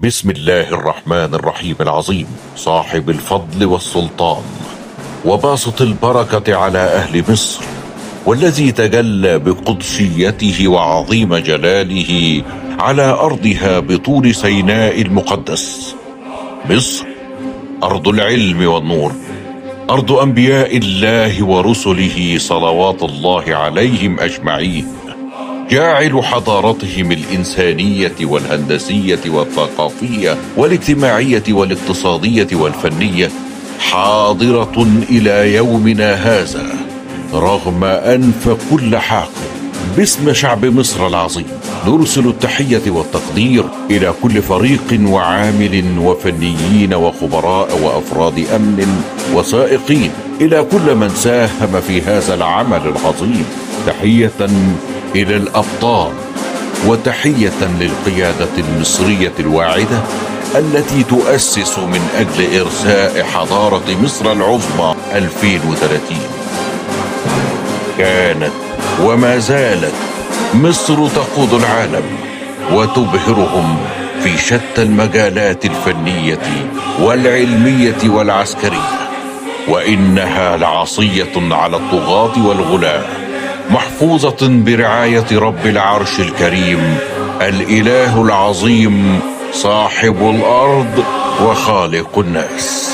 بسم الله الرحمن الرحيم العظيم، صاحب الفضل والسلطان وباسط البركة على أهل مصر، والذي تجلى بقدسيته وعظيم جلاله على أرضها بطول سيناء المقدس. مصر أرض العلم والنور، أرض أنبياء الله ورسله صلوات الله عليهم أجمعين، جاعل حضارتهم الإنسانية والهندسية والثقافية والاجتماعية والاقتصادية والفنية حاضرة إلى يومنا هذا، رغم أنف كل حاقد. باسم شعب مصر العظيم نرسل التحية والتقدير إلى كل فريق وعامل وفنيين وخبراء وأفراد أمن وسائقين، إلى كل من ساهم في هذا العمل العظيم. تحية إلى الأبطال، وتحية للقيادة المصرية الواعدة التي تؤسس من أجل إرساء حضارة مصر العظمى 2030. كانت وما زالت مصر تقود العالم وتبهرهم في شتى المجالات الفنية والعلمية والعسكرية، وإنها لعصية على الطغاة والغلاة، محفوظة برعاية رب العرش الكريم الإله العظيم صاحب الأرض وخالق الناس.